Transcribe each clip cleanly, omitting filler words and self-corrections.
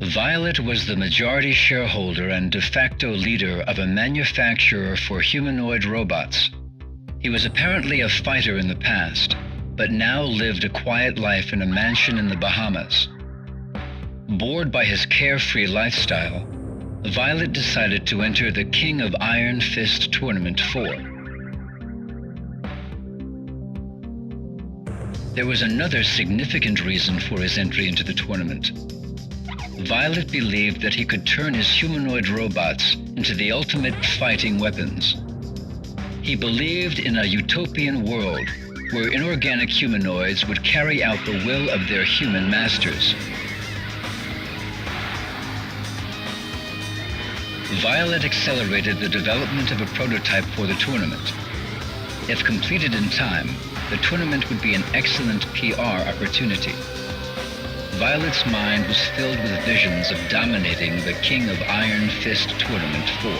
Violet was the majority shareholder and de facto leader of a manufacturer for humanoid robots. He was apparently a fighter in the past, but now lived a quiet life in a mansion in the Bahamas. Bored by his carefree lifestyle, Violet decided to enter the King of Iron Fist Tournament 4. There was another significant reason for his entry into the tournament. Violet believed that he could turn his humanoid robots into the ultimate fighting weapons. He believed in a utopian world where inorganic humanoids would carry out the will of their human masters. Violet accelerated the development of a prototype for the tournament. If completed in time, the tournament would be an excellent PR opportunity. Violet's mind was filled with visions of dominating the King of Iron Fist Tournament 4.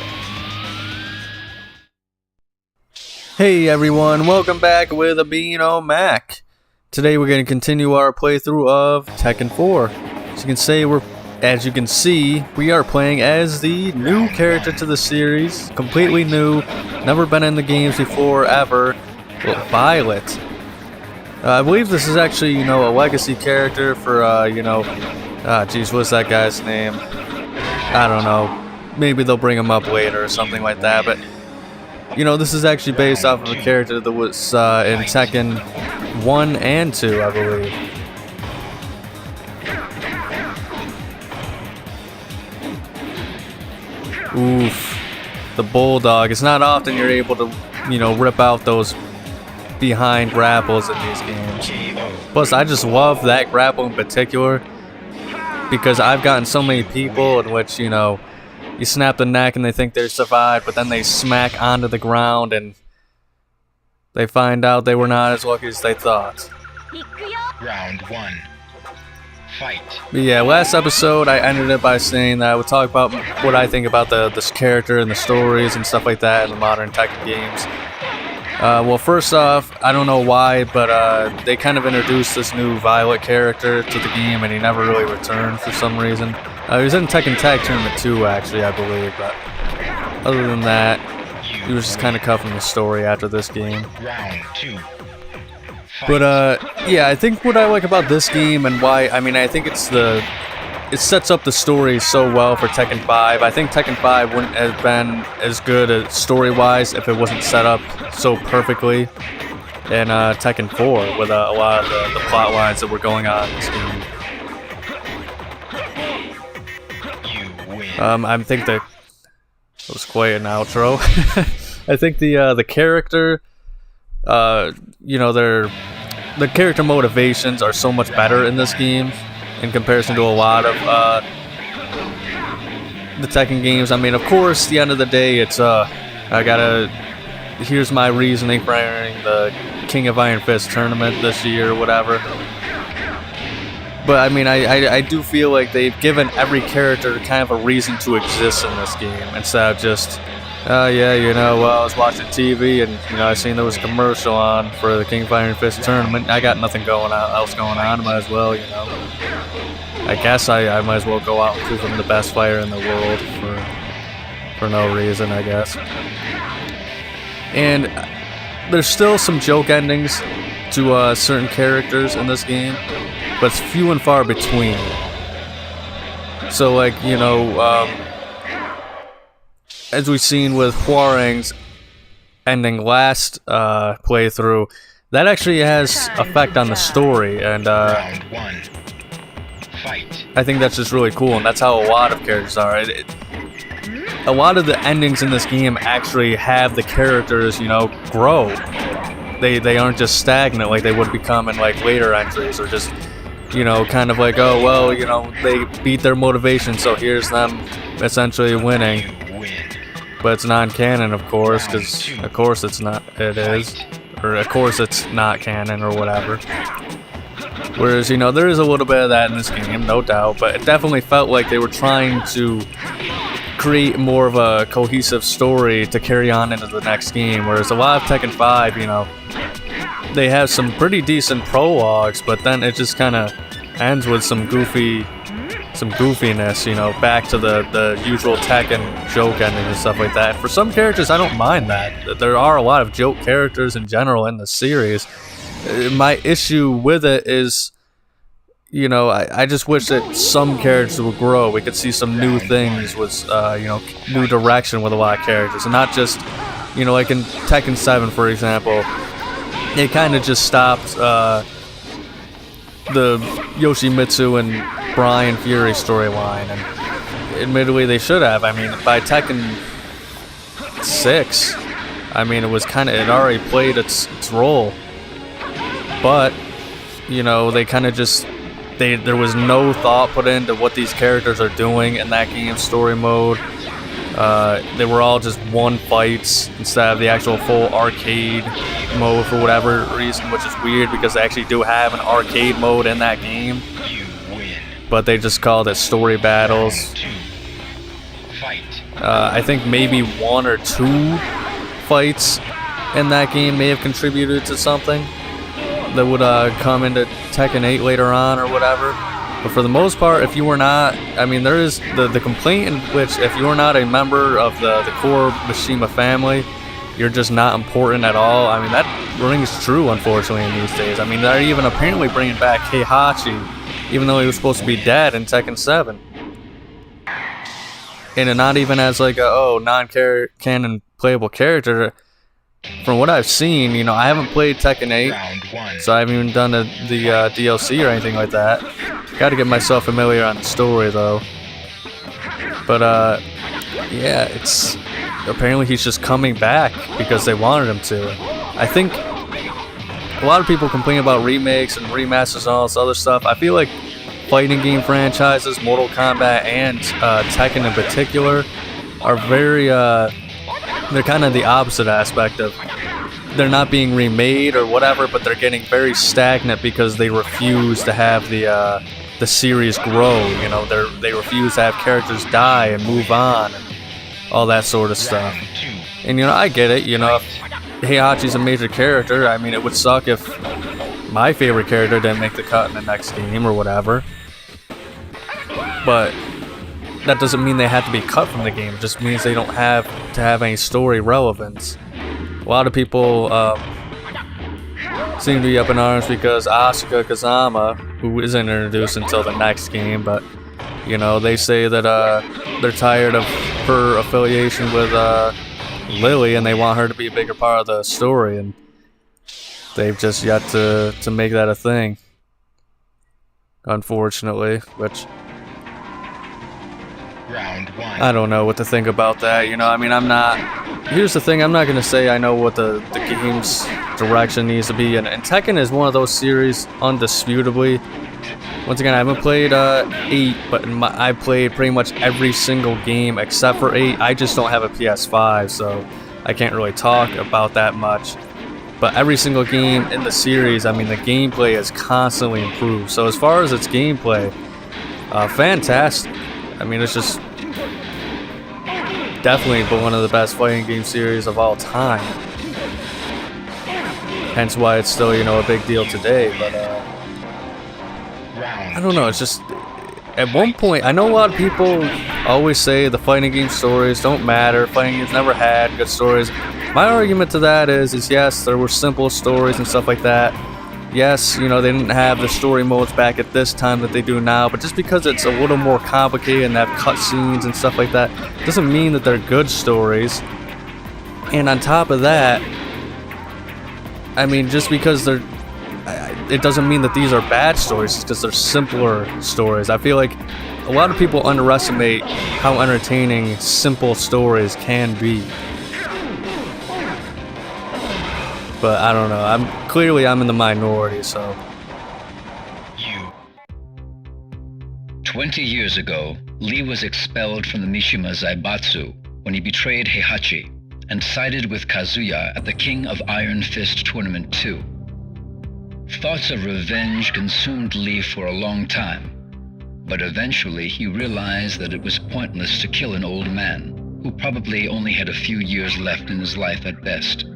Hey everyone, welcome back with Abino Mac. Today we're going to continue our playthrough of Tekken 4. As you can see, we are playing as the new character to the series, completely new, never been in the games before, ever, Violet. I believe this is actually, a legacy character for, what's that guy's name? I don't know. Maybe they'll bring him up later or something like that, but, this is actually based off of a character that was in Tekken 1 and 2, I believe. Oof. The Bulldog. It's not often you're able to, rip out those behind grapples in these games. Plus, I just love that grapple in particular because I've gotten so many people in which, you snap the neck and they think they survived, but then they smack onto the ground and they find out they were not as lucky as they thought. Round 1. Fight. But yeah, last episode I ended it by saying that I would talk about what I think about this character and the stories and stuff like that in the modern Tekken games. Well, first off, I don't know why, but they kind of introduced this new Violet character to the game, and he never really returned for some reason. He was in Tekken Tag Tournament 2, actually, I believe, but other than that, he was just kind of cut from the story after this game. Round 2. But yeah, I think what I like about this game and why, I think it sets up the story so well for Tekken 5. I think Tekken 5 wouldn't have been as good story-wise if it wasn't set up so perfectly in Tekken 4 with a lot of the plot lines that were going on in this game. I think that was quite an outro. I think the character, the character motivations are so much better in this game in comparison to a lot of the Tekken games. Of course, at the end of the day, it's here's my reasoning for entering the King of Iron Fist tournament this year or whatever. But I do feel like they've given every character kind of a reason to exist in this game instead of just, I was watching TV and, I seen there was a commercial on for the King of Iron Fist tournament. I got nothing else going on. I might as well, I guess I might as well go out and prove I'm the best fighter in the world for no reason, I guess. And there's still some joke endings to certain characters in this game, but it's few and far between. So, as we've seen with Hwoarang's ending last playthrough, that actually has effect on the story, and Round 1. Fight. I think that's just really cool, and that's how a lot of characters are. A lot of the endings in this game actually have the characters, grow. They aren't just stagnant like they would become in later entries, or just, kind of like, oh well, they beat their motivation, so here's them essentially winning. But it's non-canon, of course, because of course it's not. It is, or of course it's not canon or whatever. Whereas, there is a little bit of that in this game, no doubt, but it definitely felt like they were trying to create more of a cohesive story to carry on into the next game. Whereas a lot of Tekken 5, they have some pretty decent prologues, but then it just kind of ends with some goofy goofiness, you know, back to the usual Tekken joke ending and stuff like that. For some characters, I don't mind that. There are a lot of joke characters in general in the series. My issue with it is, you know, I just wish that some characters would grow. We could see some new things with, you know, new direction with a lot of characters, and not just, you know, like in Tekken 7, for example, it kind of just stopped the Yoshimitsu and Bryan Fury storyline, and admittedly they should have. I mean, by Tekken 6, I mean, it already played its role, but, you know, they kind of just, there was no thought put into what these characters are doing in that game story mode. They were all just one fights instead of the actual full arcade mode for whatever reason, which is weird because they actually do have an arcade mode in that game. But they just called it story battles. I think maybe 1 or 2 fights in that game may have contributed to something that would come into Tekken 8 later on or whatever. But for the most part, if you were not, I mean, there is the complaint in which if you are not a member of the core Mishima family, you're just not important at all. I mean, that rings true, unfortunately, in these days. I mean, they're even apparently bringing back Heihachi, even though he was supposed to be dead in Tekken 7. And not even as like a, non-canon playable character. From what I've seen, you know, I haven't played Tekken 8, so I haven't even done the DLC or anything like that. Got to get myself familiar on the story, though. But, yeah, it's... Apparently he's just coming back because they wanted him to. I think a lot of people complain about remakes and remasters and all this other stuff. I feel like fighting game franchises, Mortal Kombat and Tekken in particular, are very... they're kind of the opposite aspect of they're not being remade or whatever, but they're getting very stagnant because they refuse to have the series grow. You know, they refuse to have characters die and move on and all that sort of stuff. And you know, I get it. You know, if Heihachi's a major character, I mean, it would suck if my favorite character didn't make the cut in the next game or whatever. But that doesn't mean they have to be cut from the game. It just means they don't have to have any story relevance. A lot of people seem to be up in arms because Asuka Kazama, who isn't introduced until the next game, but you know, they say that they're tired of her affiliation with Lily and they want her to be a bigger part of the story, and they've just yet to make that a thing, unfortunately, which I don't know what to think about that. You know, I mean, here's the thing, I'm not going to say I know what the game's direction needs to be, and Tekken is one of those series, undisputably. Once again, I haven't played 8, but I've played pretty much every single game except for 8. I just don't have a PS5, so I can't really talk about that much. But every single game in the series, I mean, the gameplay has constantly improved. So as far as its gameplay, fantastic. I mean, it's just definitely one of the best fighting game series of all time. Hence why it's still, you know, a big deal today. But I don't know, it's just, at one point, I know a lot of people always say the fighting game stories don't matter, fighting games never had good stories. My argument to that is yes, there were simple stories and stuff like that. Yes, you know, they didn't have the story modes back at this time that they do now, but just because it's a little more complicated and they have cutscenes and stuff like that, doesn't mean that they're good stories. And on top of that, I mean, just because it doesn't mean that these are bad stories, it's because they're simpler stories. I feel like a lot of people underestimate how entertaining simple stories can be. But I don't know, I'm in the minority, so. 20 years ago, Lee was expelled from the Mishima Zaibatsu when he betrayed Heihachi and sided with Kazuya at the King of Iron Fist Tournament 2. Thoughts of revenge consumed Lee for a long time, but eventually he realized that it was pointless to kill an old man who probably only had a few years left in his life at best.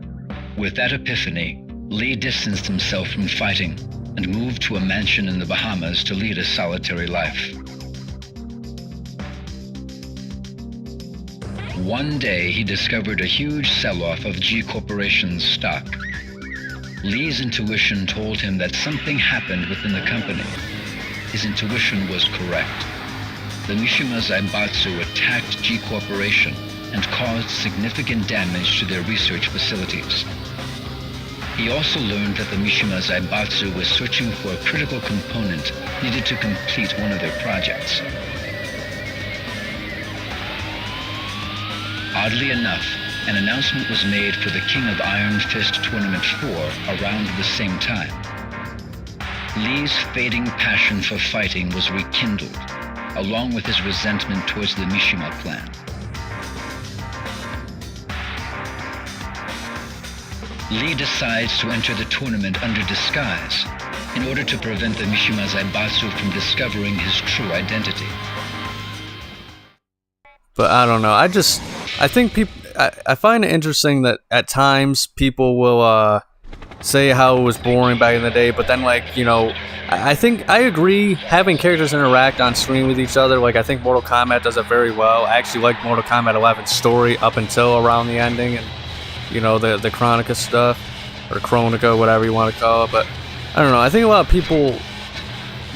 With that epiphany, Lee distanced himself from fighting and moved to a mansion in the Bahamas to lead a solitary life. one day he discovered a huge sell-off of G Corporation's stock. Lee's intuition told him that something happened within the company. His intuition was correct. The Mishima Zaibatsu attacked G Corporation and caused significant damage to their research facilities. He also learned that the Mishima Zaibatsu was searching for a critical component needed to complete one of their projects. Oddly enough, an announcement was made for the King of Iron Fist Tournament 4 around the same time. Lee's fading passion for fighting was rekindled, along with his resentment towards the Mishima clan. Lee decides to enter the tournament under disguise in order to prevent the Mishima Zaibatsu from discovering his true identity. But I don't know. I think people. I find it interesting that at times people will say how it was boring back in the day, but then I think I agree having characters interact on screen with each other. Like I think Mortal Kombat does it very well. I actually like Mortal Kombat 11's story up until around the ending and the Chronica stuff or Chronica, whatever you want to call it. But I don't know. I think a lot of people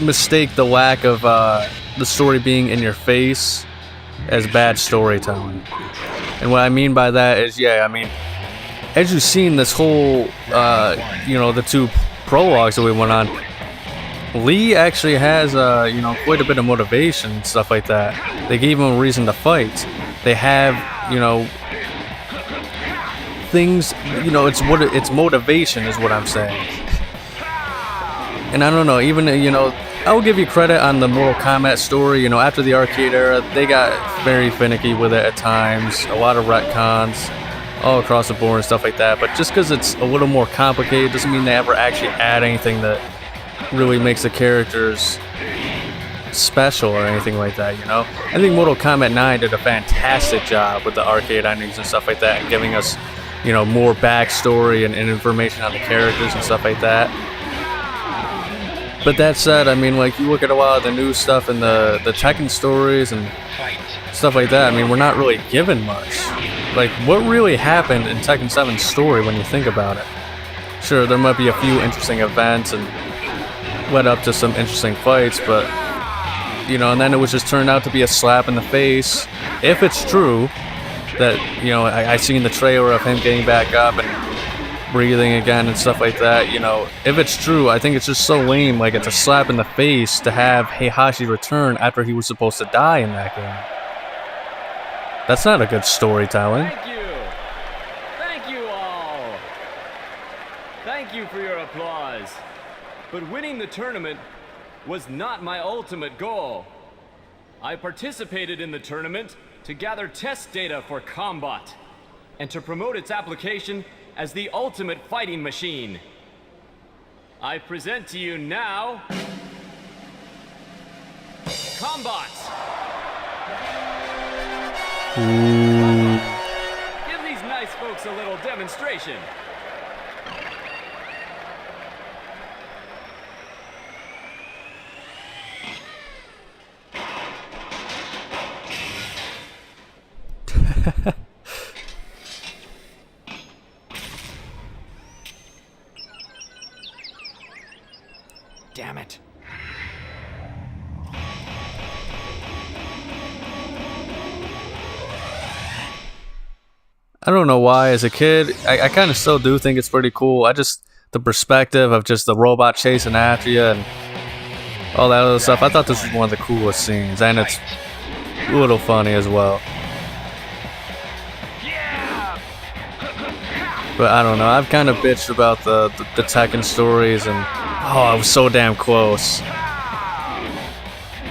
mistake the lack of the story being in your face as bad storytelling. And what I mean by that is, as you've seen this whole, the two prologues that we went on, Lee actually has, quite a bit of motivation and stuff like that. They gave him a reason to fight. They have, things, it's motivation is what I'm saying. And I don't know, even, I will give you credit on the Mortal Kombat story. After the arcade era, they got very finicky with it at times. A lot of retcons all across the board and stuff like that. But just because it's a little more complicated doesn't mean they ever actually add anything that really makes the characters special or anything like that, I think Mortal Kombat 9 did a fantastic job with the arcade endings and stuff like that, and giving us, more backstory and information on the characters and stuff like that. But that said, you look at a lot of the new stuff in the Tekken stories and stuff like that, we're not really given much. Like, what really happened in Tekken 7's story when you think about it? Sure, there might be a few interesting events and led up to some interesting fights, but, and then it was just turned out to be a slap in the face. If it's true that, I seen the trailer of him getting back up and breathing again and stuff like that, if it's true, I think it's just so lame. Like, it's a slap in the face to have Heihachi return after he was supposed to die in that game. That's not a good storytelling. Thank you all. Thank you for your applause. But winning the tournament was not my ultimate goal. I participated in the tournament to gather test data for combat and to promote its application as the ultimate fighting machine. I present to you now Combat! Give these nice folks a little demonstration. Damn it. I don't know why, as a kid, I kind of still do think it's pretty cool. The perspective of just the robot chasing after you and all that other stuff. I thought this was one of the coolest scenes, and it's a little funny as well. But I don't know, I've kind of bitched about the Tekken stories and, I was so damn close.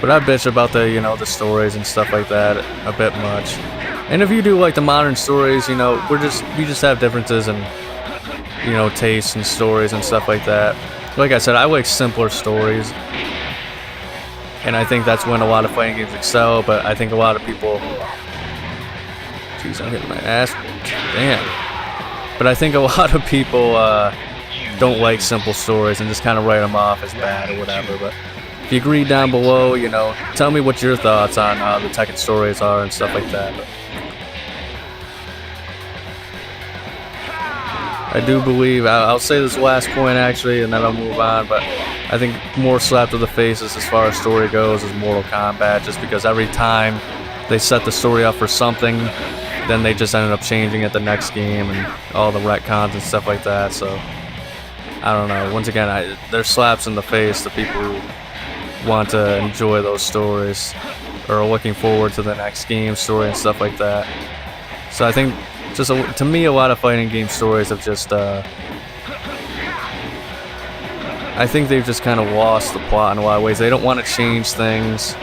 But I bitch about the stories and stuff like that a bit much. And if you do like the modern stories, we just have differences in, tastes and stories and stuff like that. Like I said, I like simpler stories. And I think that's when a lot of fighting games excel, but I think a lot of people... Jeez, I'm hitting my ass. Damn. But I think a lot of people don't like simple stories and just kind of write them off as bad or whatever. But if you agree down below, tell me what your thoughts on the Tekken stories are and stuff like that. But I do believe, I'll say this last point actually, and then I'll move on, but I think more slap to the faces as far as story goes is Mortal Kombat, just because every time they set the story up for something, then they just ended up changing it the next game and all the retcons and stuff like that. So I don't know. Once again, there's slaps in the face to people who want to enjoy those stories or are looking forward to the next game story and stuff like that. So I think just to me, a lot of fighting game stories have just I think they've just kind of lost the plot in a lot of ways. They don't want to change things.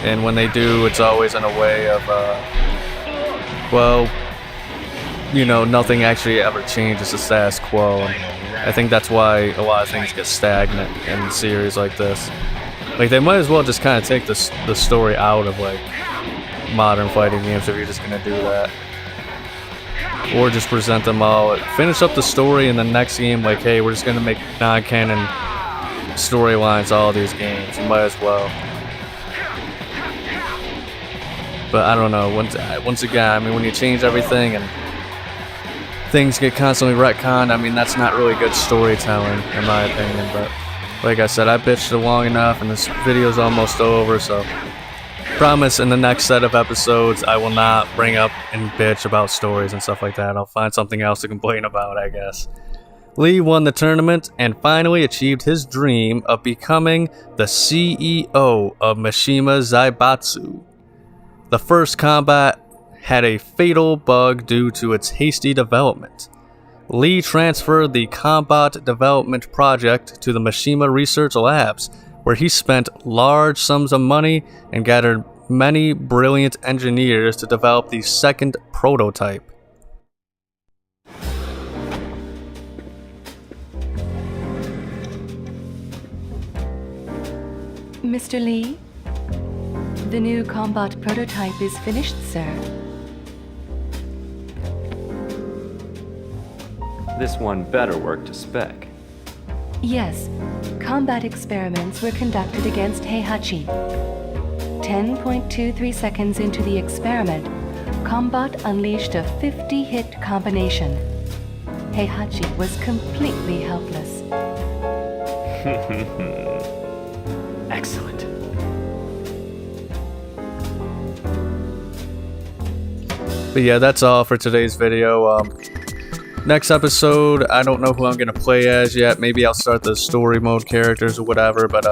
And when they do, it's always in a way of, well, you know, nothing actually ever changes the status quo. And I think that's why a lot of things get stagnant in series like this. Like, they might as well just kind of take the story out of, like, modern fighting games if you're just going to do that. Or just present them all, finish up the story in the next game, like, hey, we're just going to make non-canon storylines all these games. You might as well. But I don't know, once again, I mean, when you change everything and things get constantly retconned, I mean, that's not really good storytelling, in my opinion. But like I said, I bitched it long enough, and this video's almost over, so promise in the next set of episodes, I will not bring up and bitch about stories and stuff like that. I'll find something else to complain about, I guess. Lee won the tournament and finally achieved his dream of becoming the CEO of Mishima Zaibatsu. The first combat had a fatal bug due to its hasty development. Lee transferred the combat development project to the Mishima Research Labs, where he spent large sums of money and gathered many brilliant engineers to develop the second prototype. Mr. Lee? The new combat prototype is finished, sir. This one better work to spec. Yes, combat experiments were conducted against Heihachi. 10.23 seconds into the experiment, Combat unleashed a 50-hit combination. Heihachi was completely helpless. Excellent. But yeah, that's all for today's video. Next episode, I don't know who I'm going to play as yet. Maybe I'll start the story mode characters or whatever, but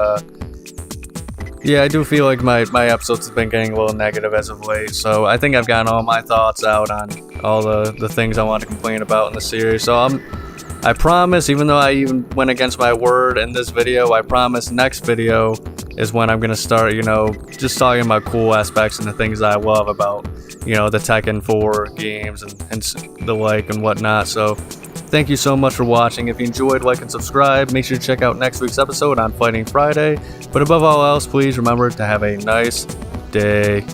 yeah, I do feel like my episodes have been getting a little negative as of late, so I think I've gotten all my thoughts out on all the things I want to complain about in the series. So I promise, even though I even went against my word in this video, I promise next video is when I'm going to start, just talking about cool aspects and the things I love about, the Tekken 4 games and the like and whatnot. So thank you so much for watching. If you enjoyed, like and subscribe. Make sure to check out next week's episode on Fighting Friday. But above all else, please remember to have a nice day.